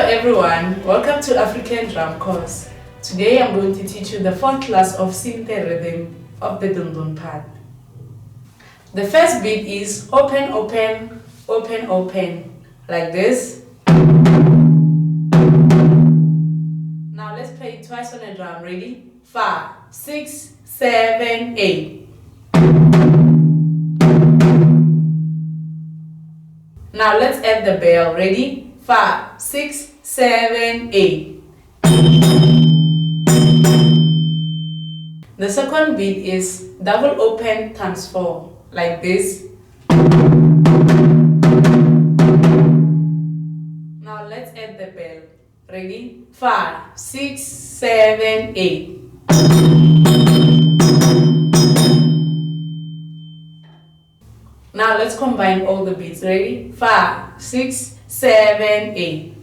everyone, welcome to African Drum Course. Today I'm going to teach you the fourth class of Sinte Rhythm of the Dundun part. The first beat is open, open, open, open, like this. Now let's play it twice on the drum. Ready? 5, 6, 7, 8. Now let's add the bell. Ready? 5, 6, 7, 8. The second beat is double open times 4, like this. Now let's add the bell. Ready? 5, 6, 7, 8. Now let's combine all the beats. Ready? 5, 6, 7, 8.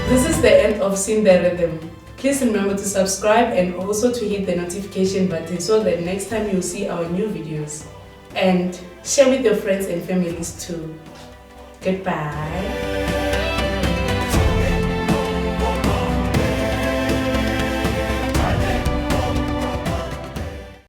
This is the end of Sinte Rhythm. Please remember to subscribe and also to hit the notification button so that next time you'll see our new videos. And share with your friends and families too. Goodbye.